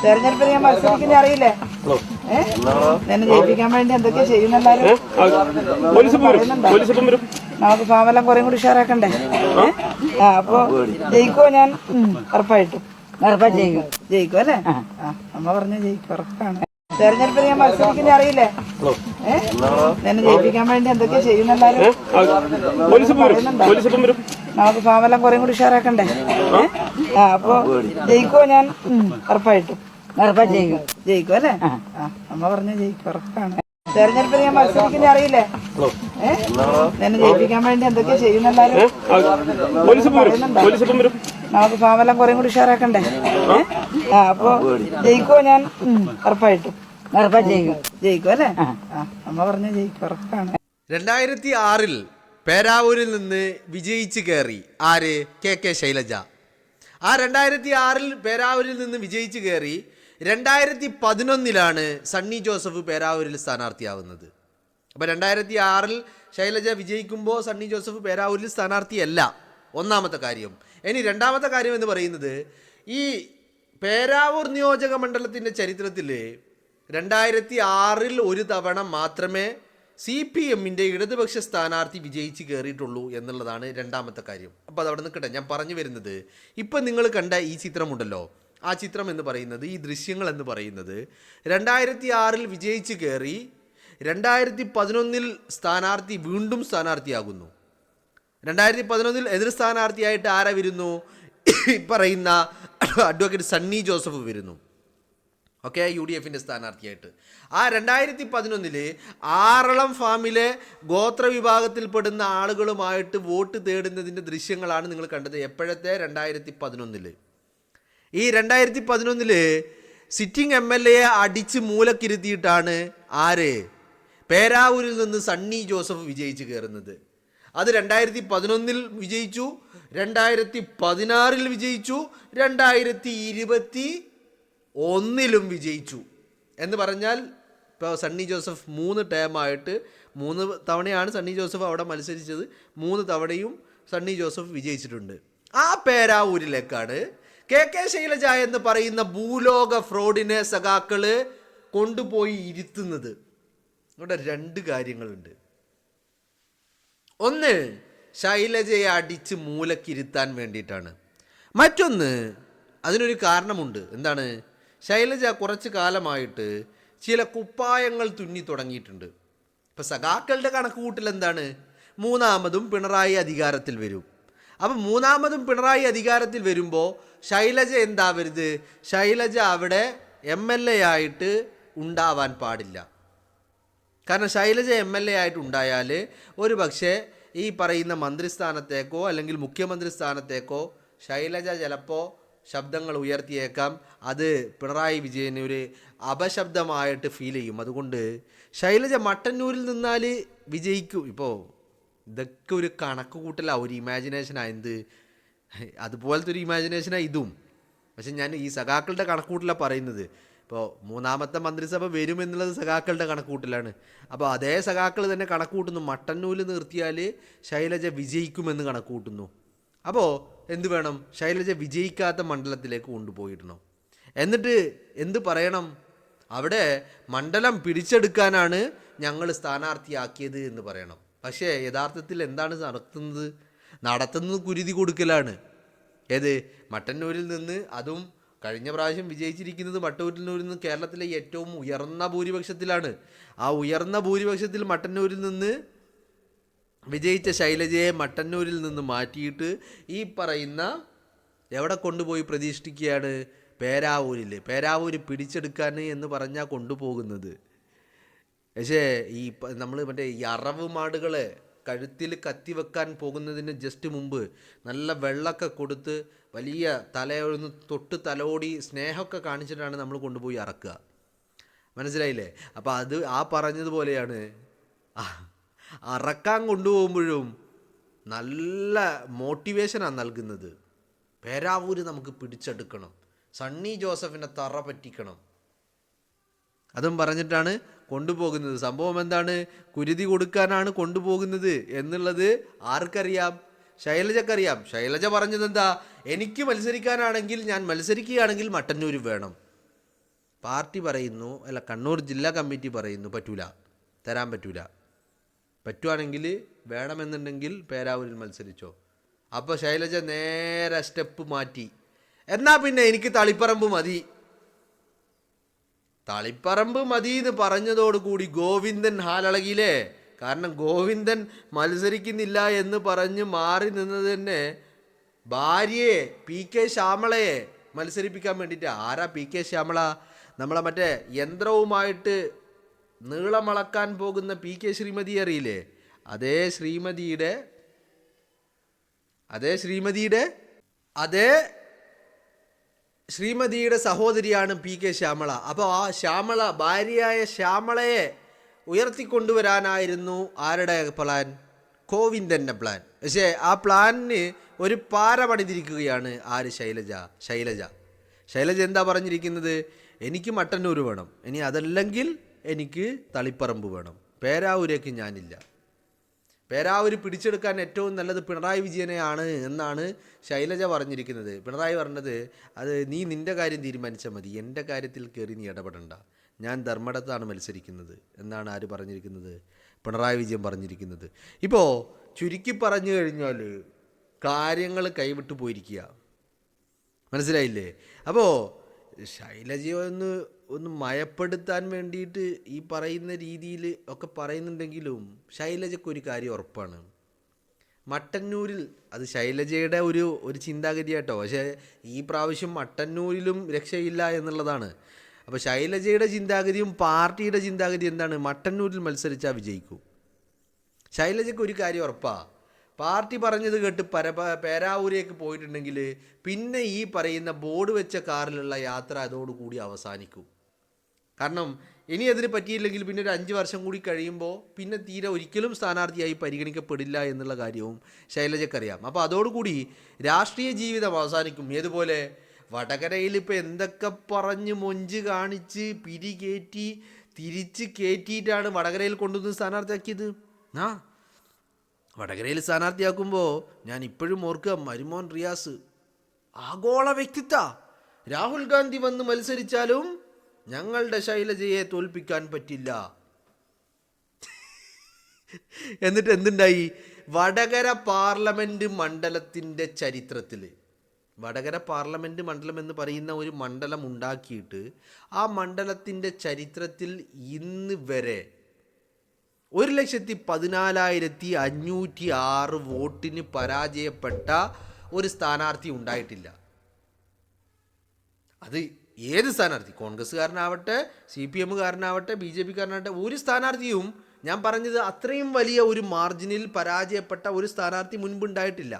തെരഞ്ഞെടുപ്പിൽ ഞാൻ മത്സരിക്കുന്ന അറിയില്ലേ? എന്നെ ജയിപ്പിക്കാൻ വേണ്ടി എന്തൊക്കെയാ ചെയ്യുന്നെല്ലാരും നമുക്ക് ഫാമെല്ലാം കുറെ കൂടി ഉഷാറാക്കണ്ടേ? അപ്പൊ ജയിക്കുമോ ഞാൻ? ഉറപ്പായിട്ടും ജയിക്കും അല്ലേ? അമ്മ പറഞ്ഞ ജയിക്കും, ഉറപ്പാണ്. തെരഞ്ഞെടുപ്പിൽ ഞാൻ മത്സരിക്കുന്ന അറിയില്ലേ? എന്നെ ജയിപ്പിക്കാൻ വേണ്ടി എന്തൊക്കെയാ ചെയ്യുന്നെല്ലാരും നമുക്ക് ഫാമെല്ലാം കുറെ കൂടി ഉഷാറാക്കണ്ടേ? അപ്പൊ ജയിക്കുമോ ഞാൻ? ഉറപ്പായിട്ടും ജയിക്കും അല്ലേ? അമ്മ പറഞ്ഞ ജയിക്കും, ഉറപ്പാണ്. തെരഞ്ഞെടുപ്പിൽ ഞാൻ മത്സരിക്കുന്ന അറിയില്ലേ? എന്നെ ജയിപ്പിക്കാൻ വേണ്ടി എന്തൊക്കെയാ ചെയ്യുന്നെല്ലാരും നമുക്ക് ഫാമെല്ലാം കുറെ കൂടി ഉഷാറാക്കണ്ടേ? അപ്പൊ ജയിക്കുമോ ഞാൻ? ഉറപ്പായിട്ടും ജയിക്കും അല്ലേ? അമ്മ പറഞ്ഞ ജയിക്കും, ഉറപ്പാണ്. 2006 പേരാവൂരിൽ നിന്ന് വിജയിച്ച് കയറി ആര്? കെ ശൈലജ. ആ 2006 പേരാവൂരിൽ നിന്ന് വിജയിച്ച് കയറി 2011 സണ്ണി ജോസഫ് പേരാവൂരിൽ സ്ഥാനാർത്ഥിയാവുന്നത്. അപ്പോൾ 2006 ശൈലജ വിജയിക്കുമ്പോൾ സണ്ണി ജോസഫ് പേരാവൂരിൽ സ്ഥാനാർത്ഥിയല്ല, ഒന്നാമത്തെ കാര്യം. ഇനി രണ്ടാമത്തെ കാര്യം എന്ന് പറയുന്നത്, ഈ പേരാവൂർ നിയോജക മണ്ഡലത്തിൻ്റെ ചരിത്രത്തിൽ 2006 ഒരു തവണ മാത്രമേ CPMൻ്റെ ഇടതുപക്ഷ സ്ഥാനാർത്ഥി വിജയിച്ച് കയറിയിട്ടുള്ളൂ എന്നുള്ളതാണ് രണ്ടാമത്തെ കാര്യം. അപ്പോൾ അതവിടെ നിൽക്കട്ടെ, ഞാൻ പറഞ്ഞു വരുന്നത്, ഇപ്പം നിങ്ങൾ കണ്ട ഈ ചിത്രമുണ്ടല്ലോ, ആ ചിത്രം എന്ന് പറയുന്നത്, ഈ ദൃശ്യങ്ങൾ എന്ന് പറയുന്നത് 2006 വിജയിച്ച് കയറി 2011 സ്ഥാനാർത്ഥി വീണ്ടും സ്ഥാനാർത്ഥിയാകുന്നു. 2011 എതിർ സ്ഥാനാർത്ഥിയായിട്ട് ആരാ വരുന്നു? പറയുന്ന അഡ്വക്കേറ്റ് സണ്ണി ജോസഫ് വരുന്നു. ഓക്കെ, UDFൻ്റെ സ്ഥാനാർത്ഥിയായിട്ട്. ആ 2011 ആറളം ഫാമിലെ ഗോത്രവിഭാഗത്തിൽപ്പെടുന്ന ആളുകളുമായിട്ട് വോട്ട് തേടുന്നതിൻ്റെ ദൃശ്യങ്ങളാണ് നിങ്ങൾ കണ്ടത്. എപ്പോഴത്തെ? 2011. ഈ 2011 സിറ്റിംഗ് MLA അടിച്ച് മൂലക്കിരുത്തിയിട്ടാണ് ആര്? പേരാവൂരിൽ നിന്ന് സണ്ണി ജോസഫ് വിജയിച്ച് കയറുന്നത്. അത് 2011 വിജയിച്ചു, 2016 വിജയിച്ചു, 2021 വിജയിച്ചു. എന്ന് പറഞ്ഞാൽ ഇപ്പോൾ സണ്ണി ജോസഫ് 3 ടേമായിട്ട് 3 തവണയാണ് സണ്ണി ജോസഫ് അവിടെ മത്സരിച്ചത്. 3 തവണയും സണ്ണി ജോസഫ് വിജയിച്ചിട്ടുണ്ട്. ആ പേരാവൂരിലേക്കാണ് കെ ശൈലജ എന്ന് പറയുന്ന ഭൂലോക ഫ്രോഡിനെ സഖാക്കള് കൊണ്ടുപോയി ഇരുത്തുന്നത്. ഇവിടെ 2 കാര്യങ്ങളുണ്ട്. ഒന്ന്, ശൈലജയെ അടിച്ച് മൂലക്കിരുത്താൻ വേണ്ടിയിട്ടാണ്. മറ്റൊന്ന്, അതിനൊരു കാരണമുണ്ട്. എന്താണ്? ശൈലജ കുറച്ച് കാലമായിട്ട് ചില കുപ്പായങ്ങൾ തുന്നി തുടങ്ങിയിട്ടുണ്ട്. ഇപ്പം സഖാക്കളുടെ കണക്ക് കൂട്ടൽ എന്താണ്? മൂന്നാമതും പിണറായി അധികാരത്തിൽ വരും. അപ്പം മൂന്നാമതും പിണറായി അധികാരത്തിൽ വരുമ്പോൾ ശൈലജ എന്താവരുത്? ശൈലജ അവിടെ MLA ആയിട്ട് ഉണ്ടാവാൻ പാടില്ല. കാരണം ശൈലജ MLA ആയിട്ട് ഉണ്ടായാൽ ഒരു പക്ഷേ ഈ പറയുന്ന മന്ത്രിസ്ഥാനത്തേക്കോ അല്ലെങ്കിൽ മുഖ്യമന്ത്രി സ്ഥാനത്തേക്കോ ശൈലജ ചിലപ്പോൾ ശബ്ദങ്ങൾ ഉയർത്തിയേക്കാം. അത് പിണറായി വിജയന് ഒരു അപശബ്ദമായിട്ട് ഫീൽ ചെയ്യും. അതുകൊണ്ട് ശൈലജ മട്ടന്നൂരിൽ നിന്നാൽ വിജയിക്കും. ഇപ്പോൾ ഇതൊക്കെ ഒരു കണക്ക് കൂട്ടലാണ്, ഒരു ഇമാജിനേഷനാണ്. എന്ത് അതുപോലത്തെ ഒരു ഇമാജിനേഷനാണ് ഇതും. പക്ഷെ ഞാൻ ഈ സഖാക്കളുടെ കണക്കൂട്ടലാണ് പറയുന്നത്. ഇപ്പോൾ മൂന്നാമത്തെ മന്ത്രിസഭ വരുമെന്നുള്ളത് സഖാക്കളുടെ കണക്കൂട്ടലാണ്. അപ്പോൾ അതേ സഖാക്കൾ തന്നെ കണക്കൂട്ടുന്നു, മട്ടന്നൂരിൽ നിർത്തിയാൽ ശൈലജ വിജയിക്കുമെന്ന് കണക്കൂട്ടുന്നു. അപ്പോൾ എന്ത് വേണം? ശൈലജ വിജയിക്കാത്ത മണ്ഡലത്തിലേക്ക് കൊണ്ടുപോയിടണം. എന്നിട്ട് എന്ത് പറയണം? അവിടെ മണ്ഡലം പിടിച്ചെടുക്കാനാണ് ഞങ്ങൾ സ്ഥാനാർത്ഥിയാക്കിയത് എന്ന് പറയണം. പക്ഷേ യഥാർത്ഥത്തിൽ എന്താണ് നടത്തുന്നത് കുരുതി കൊടുക്കലാണ്. ഏത്? മട്ടന്നൂരിൽ നിന്ന്, അതും കഴിഞ്ഞ പ്രാവശ്യം വിജയിച്ചിരിക്കുന്നത് മട്ടന്നൂരിൽ നിന്ന് കേരളത്തിലെ ഏറ്റവും ഉയർന്ന ഭൂരിപക്ഷത്തിലാണ്. ആ ഉയർന്ന ഭൂരിപക്ഷത്തിൽ മട്ടന്നൂരിൽ നിന്ന് വിജയിച്ച ശൈലജയെ മട്ടന്നൂരിൽ നിന്ന് മാറ്റിയിട്ട് ഈ പറയുന്ന എവിടെ കൊണ്ടുപോയി പ്രതിഷ്ഠിക്കുകയാണ്? പേരാവൂര് പിടിച്ചെടുക്കാൻ എന്ന് പറഞ്ഞാൽ കൊണ്ടുപോകുന്നത്. പക്ഷേ ഈ നമ്മൾ മറ്റേ ഈ അറവ് മാടുകളെ കഴുത്തിൽ കത്തിവെക്കാൻ പോകുന്നതിന് ജസ്റ്റ് മുമ്പ് നല്ല വെള്ളമൊക്കെ കൊടുത്ത് വലിയ തലയൊന്ന് തൊട്ട് തലോടി സ്നേഹമൊക്കെ കാണിച്ചിട്ടാണ് നമ്മൾ കൊണ്ടുപോയി അറക്കുക. മനസ്സിലായില്ലേ? അപ്പോൾ അത് ആ പറഞ്ഞതുപോലെയാണ്. അറക്കാൻ കൊണ്ടുപോകുമ്പോഴും നല്ല മോട്ടിവേഷനാണ് നൽകുന്നത്. പേരാവൂര് നമുക്ക് പിടിച്ചെടുക്കണം, സണ്ണി ജോസഫിനെ തറ പറ്റിക്കണം, അതും പറഞ്ഞിട്ടാണ് കൊണ്ടുപോകുന്നത്. സംഭവം എന്താണ്? കുരുതി കൊടുക്കാനാണ് കൊണ്ടുപോകുന്നത് എന്നുള്ളത് ആർക്കറിയാം? ശൈലജക്കറിയാം. ശൈലജ പറഞ്ഞത് എന്താ? എനിക്ക് മത്സരിക്കാനാണെങ്കിൽ, ഞാൻ മത്സരിക്കുകയാണെങ്കിൽ മട്ടന്നൂർ വേണം. പാർട്ടി പറയുന്നു, അല്ല കണ്ണൂർ ജില്ലാ കമ്മിറ്റി പറയുന്നു പറ്റൂല, തരാൻ പറ്റൂല. പറ്റുവാണെങ്കിൽ വേണമെന്നുണ്ടെങ്കിൽ പേരാവൂരിൽ മത്സരിച്ചോ. അപ്പോൾ ശൈലജ നേരെ സ്റ്റെപ്പ് മാറ്റി, എന്നാൽ പിന്നെ എനിക്ക് തളിപ്പറമ്പ് മതി. തളിപ്പറമ്പ് മതി എന്ന് പറഞ്ഞതോടുകൂടി ഗോവിന്ദൻ ഹാലളകിയില്ലേ. കാരണം ഗോവിന്ദൻ മത്സരിക്കുന്നില്ല എന്ന് പറഞ്ഞ് മാറി നിന്നത് തന്നെ ഭാര്യയെ PK ശ്യാമളയെ മത്സരിപ്പിക്കാൻ വേണ്ടിയിട്ട്. ആരാ PK ശ്യാമള? നമ്മളെ മറ്റേ യന്ത്രവുമായിട്ട് നീളമളക്കാൻ പോകുന്ന PK ശ്രീമതി അറിയില്ലേ? അതേ ശ്രീമതിയുടെ സഹോദരിയാണ് PK ശ്യാമള. അപ്പോൾ ആ ശ്യാമള, ഭാര്യയായ ശ്യാമളയെ ഉയർത്തിക്കൊണ്ടുവരാനായിരുന്നു ആരുടെ പ്ലാൻ? ഗോവിന്ദൻ്റെ പ്ലാൻ. പക്ഷേ ആ പ്ലാനിന് ഒരു പാര പണിതിരിക്കുകയാണ് ആര്? ശൈലജ എന്താ പറഞ്ഞിരിക്കുന്നത്? എനിക്ക് മട്ടന്നൂർ വേണം, ഇനി അതല്ലെങ്കിൽ എനിക്ക് തളിപ്പറമ്പ് വേണം, പേരാവൂരേക്ക് ഞാനില്ല. പേരാവൂര് പിടിച്ചെടുക്കാൻ ഏറ്റവും നല്ലത് പിണറായി വിജയനെയാണ് എന്നാണ് ശൈലജ പറഞ്ഞിരിക്കുന്നത്. പിണറായി പറഞ്ഞത്, അത് നീ നിൻ്റെ കാര്യം തീരുമാനിച്ചാൽ മതി, എൻ്റെ കാര്യത്തിൽ കയറി നീ ഇടപെടണ്ട, ഞാൻ ധർമ്മടത്താണ് മത്സരിക്കുന്നത് എന്നാണ് ആര് പറഞ്ഞിരിക്കുന്നത്? പിണറായി വിജയൻ പറഞ്ഞിരിക്കുന്നത്. ഇപ്പോൾ ചുരുക്കി പറഞ്ഞു കഴിഞ്ഞാൽ കാര്യങ്ങൾ കൈവിട്ടു പോയിരിക്കുക, മനസ്സിലായില്ലേ? അപ്പോൾ ശൈലജയെ ഒന്ന് മയപ്പെടുത്താൻ വേണ്ടിയിട്ട് ഈ പറയുന്ന രീതിയിൽ ഒക്കെ പറയുന്നുണ്ടെങ്കിലും ശൈലജയ്ക്കൊരു കാര്യം ഉറപ്പാണ്, മട്ടന്നൂരിൽ, അത് ശൈലജയുടെ ഒരു ചിന്താഗതിയാട്ടോ, പക്ഷേ ഈ പ്രാവശ്യം മട്ടന്നൂരിലും രക്ഷയില്ല എന്നുള്ളതാണ്. അപ്പോൾ ശൈലജയുടെ ചിന്താഗതിയും പാർട്ടിയുടെ ചിന്താഗതി എന്താണ്? മട്ടന്നൂരിൽ മത്സരിച്ചാൽ വിജയിക്കും. ശൈലജയ്ക്ക് ഒരു കാര്യം ഉറപ്പാ, പാർട്ടി പറഞ്ഞത് കേട്ട് പേരാവൂരേക്ക് പോയിട്ടുണ്ടെങ്കിൽ പിന്നെ ഈ പറയുന്ന ബോർഡ് വെച്ച കാറിലുള്ള യാത്ര അതോടുകൂടി അവസാനിക്കും. കാരണം ഇനി അതിന് പറ്റിയില്ലെങ്കിൽ പിന്നെ ഒരു 5 വർഷം കൂടി കഴിയുമ്പോൾ പിന്നെ തീരെ ഒരിക്കലും സ്ഥാനാർത്ഥിയായി പരിഗണിക്കപ്പെടില്ല എന്നുള്ള കാര്യവും ശൈലജയ്ക്കറിയാം. അപ്പോൾ അതോടുകൂടി രാഷ്ട്രീയ ജീവിതം അവസാനിക്കും. ഏതുപോലെ വടകരയിൽ ഇപ്പോൾ എന്തൊക്കെ പറഞ്ഞ് മൊഞ്ച് കാണിച്ച് പിരികേറ്റി തിരിച്ച് കയറ്റിയിട്ടാണ് വടകരയിൽ കൊണ്ടുവന്ന് സ്ഥാനാർത്ഥിയാക്കിയത്. വടകരയിൽ സ്ഥാനാർത്ഥിയാക്കുമ്പോൾ ഞാൻ ഇപ്പോഴും ഓർക്കുക, മരുമോൻ റിയാസ് ആഗോള വ്യക്തിത്വ, രാഹുൽ ഗാന്ധി വന്ന് മത്സരിച്ചാലും ഞങ്ങളുടെ ശൈലജയെ തോൽപ്പിക്കാൻ പറ്റില്ല. എന്നിട്ട് എന്തുണ്ടായി? വടകര പാർലമെൻറ്റ് മണ്ഡലത്തിൻ്റെ ചരിത്രത്തിൽ, വടകര പാർലമെൻറ്റ് മണ്ഡലം എന്ന് പറയുന്ന ഒരു മണ്ഡലം ഉണ്ടാക്കിയിട്ട് ആ മണ്ഡലത്തിൻ്റെ ചരിത്രത്തിൽ ഇന്ന് വരെ 1,14,506 വോട്ടിന് പരാജയപ്പെട്ട ഒരു സ്ഥാനാർത്ഥി ഉണ്ടായിട്ടില്ല. അത് ഏത് സ്ഥാനാർത്ഥി, കോൺഗ്രസ്സുകാരനാവട്ടെ, CPM-കാരനാവട്ടെ, BJP-കാരനാവട്ടെ, ഒരു സ്ഥാനാർത്ഥിയും, ഞാൻ പറഞ്ഞത് അത്രയും വലിയ ഒരു മാർജിനിൽ പരാജയപ്പെട്ട ഒരു സ്ഥാനാർത്ഥി മുൻപുണ്ടായിട്ടില്ല.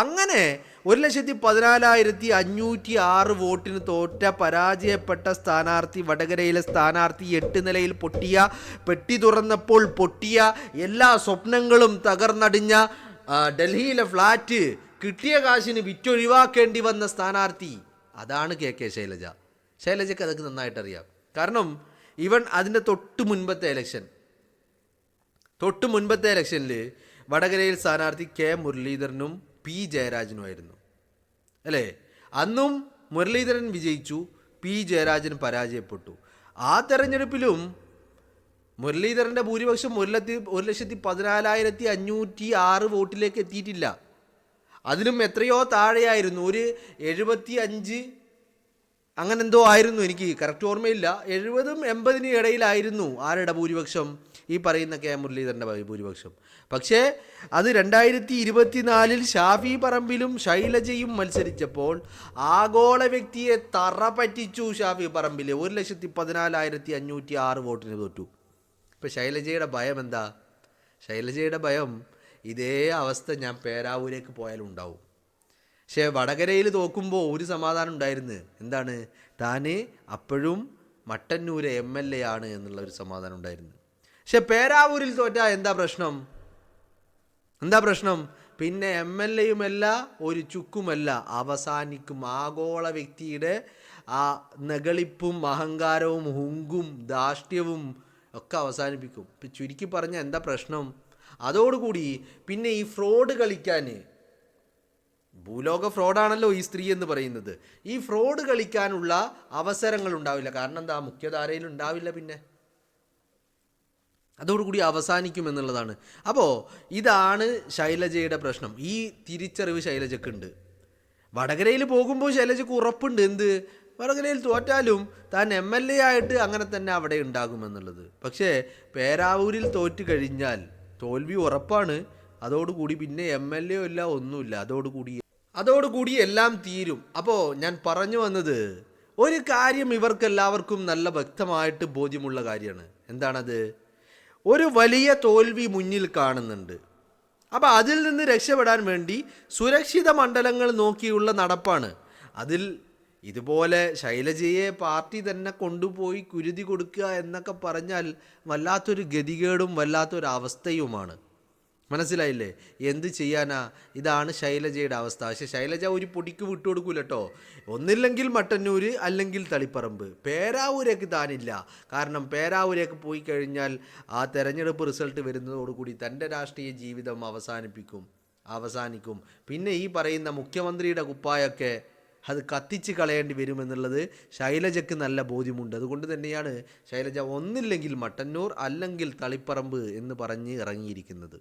അങ്ങനെ 1,14,506 വോട്ടിന് തോറ്റ പരാജയപ്പെട്ട സ്ഥാനാർത്ഥി, വടകരയിലെ സ്ഥാനാർത്ഥി 8 നിലയിൽ പൊട്ടിയ, പെട്ടി തുറന്നപ്പോൾ പൊട്ടിയ, എല്ലാ സ്വപ്നങ്ങളും തകർന്നടിഞ്ഞ, ഡൽഹിയിലെ ഫ്ലാറ്റ് കിട്ടിയ കാശിന് വിറ്റൊഴിവാക്കേണ്ടി വന്ന സ്ഥാനാർത്ഥി, അതാണ് KK ശൈലജ. ശൈലജയ്ക്ക് അതൊക്കെ നന്നായിട്ടറിയാം. കാരണം ഇവൻ അതിൻ്റെ തൊട്ട് മുൻപത്തെ ഇലക്ഷനിൽ വടകരയിൽ സ്ഥാനാർത്ഥി K മുരളീധരനും P ജയരാജനുമായിരുന്നു അല്ലേ? അന്നും മുരളീധരൻ വിജയിച്ചു, P ജയരാജൻ പരാജയപ്പെട്ടു. ആ തെരഞ്ഞെടുപ്പിലും മുരളീധരൻ്റെ ഭൂരിപക്ഷം 1,14,506 വോട്ടിലേക്ക് എത്തിയിട്ടില്ല. അതിലും എത്രയോ താഴെയായിരുന്നു, ഒരു 75 അങ്ങനെ എന്തോ ആയിരുന്നു, എനിക്ക് കറക്റ്റ് ഓർമ്മയില്ല. 70-80 ഇടയിലായിരുന്നു ആരുടെ ഭൂരിപക്ഷം? ഈ പറയുന്ന K മുരളീധരൻ്റെ ഭൂരിപക്ഷം. പക്ഷേ അത് 2024 ഷാഫി പറമ്പിലും ശൈലജയും മത്സരിച്ചപ്പോൾ ആഗോള വ്യക്തിയെ തറ പറ്റിച്ചു ഷാഫി പറമ്പിൽ. 1,14,506 വോട്ടിന് തോറ്റു. ഇപ്പം ശൈലജയുടെ ഭയം എന്താ? ശൈലജയുടെ ഭയം ഇതേ അവസ്ഥ ഞാൻ പേരാവൂരേക്ക് പോയാലും ഉണ്ടാവും. പക്ഷേ വടകരയിൽ തോക്കുമ്പോൾ ഒരു സമാധാനം ഉണ്ടായിരുന്നു. എന്താണ്? താന് അപ്പോഴും മട്ടന്നൂർ MLA ആണ് എന്നുള്ള ഒരു സമാധാനം ഉണ്ടായിരുന്നു. പക്ഷെ പേരാവൂരിൽ തോറ്റാൽ എന്താ പ്രശ്നം? പിന്നെ MLAയുമല്ല, ഒരു ചുക്കുമല്ല, അവസാനിക്കും. ആഗോള വ്യക്തിയുടെ ആ നകളിപ്പും അഹങ്കാരവും ഹുങ്കും ധാർഷ്ട്യവും ഒക്കെ അവസാനിപ്പിക്കും. ഇപ്പം ചുരുക്കി പറഞ്ഞാൽ എന്താ പ്രശ്നം? അതോടുകൂടി പിന്നെ ഈ ഫ്രോഡ് കളിക്കാൻ ഭൂലോക ഫ്രോഡാണല്ലോ ഈ സ്ത്രീ എന്ന് പറയുന്നത്. ഈ ഫ്രോഡ് കളിക്കാനുള്ള അവസരങ്ങൾ ഉണ്ടാവില്ല. കാരണം എന്താ, മുഖ്യധാരയിൽ ഉണ്ടാവില്ല. പിന്നെ അതോടുകൂടി അവസാനിക്കുമെന്നുള്ളതാണ്. അപ്പോൾ ഇതാണ് ശൈലജയുടെ പ്രശ്നം. ഈ തിരിച്ചറിവ് ശൈലജക്കുണ്ട്. വടകരയിൽ പോകുമ്പോൾ ശൈലജക്ക് ഉറപ്പുണ്ട്. എന്ത്, വടകരയിൽ തോറ്റാലും താൻ MLA ആയിട്ട് അങ്ങനെ തന്നെ അവിടെ ഉണ്ടാകുമെന്നുള്ളത്. പക്ഷേ പേരാവൂരിൽ തോറ്റു കഴിഞ്ഞാൽ തോൽവി ഉറപ്പാണ്. അതോടുകൂടി പിന്നെ MLA ഇല്ല, ഒന്നുമില്ല. അതോടുകൂടി എല്ലാം തീരും. അപ്പോൾ ഞാൻ പറഞ്ഞു വന്നത്, ഒരു കാര്യം ഇവർക്കെല്ലാവർക്കും നല്ല വ്യക്തമായിട്ട് ബോധ്യമുള്ള കാര്യമാണ്. എന്താണത്? ഒരു വലിയ തോൽവി മുന്നിൽ കാണുന്നുണ്ട്. അപ്പോൾ അതിൽ നിന്ന് രക്ഷപ്പെടാൻ വേണ്ടി സുരക്ഷിത മണ്ഡലങ്ങൾ നോക്കിയുള്ള നടപ്പാണ്. അതിൽ ഇതുപോലെ ശൈലജയെ പാർട്ടി തന്നെ കൊണ്ടുപോയി കുരുതി കൊടുക്കുക എന്നൊക്കെ പറഞ്ഞാൽ വല്ലാത്തൊരു ഗതികേടും വല്ലാത്തൊരു അവസ്ഥയുമാണ്. മനസ്സിലായില്ലേ? എന്ത് ചെയ്യാനാ? ഇതാണ് ശൈലജയുടെ അവസ്ഥ. പക്ഷെ ശൈലജ ഒരു പൊടിക്ക് വിട്ടുകൊടുക്കൂല കേട്ടോ. ഒന്നില്ലെങ്കിൽ മട്ടന്നൂർ, അല്ലെങ്കിൽ തളിപ്പറമ്പ്. പേരാവൂരേക്ക് താനില്ല. കാരണം പേരാവൂരേക്ക് പോയി കഴിഞ്ഞാൽ ആ തെരഞ്ഞെടുപ്പ് റിസൾട്ട് വരുന്നതോടുകൂടി തൻ്റെ രാഷ്ട്രീയ ജീവിതം അവസാനിക്കും. പിന്നെ ഈ പറയുന്ന മുഖ്യമന്ത്രിയുടെ കുപ്പായൊക്കെ അത് കത്തിച്ച് കളയേണ്ടി വരുമെന്നുള്ളത് ശൈലജയ്ക്ക് നല്ല ബോധ്യമുണ്ട്. അതുകൊണ്ട് തന്നെയാണ് ശൈലജ ഒന്നില്ലെങ്കിൽ മട്ടന്നൂർ, അല്ലെങ്കിൽ തളിപ്പറമ്പ് എന്ന് പറഞ്ഞ് ഇറങ്ങിയിരിക്കുന്നത്.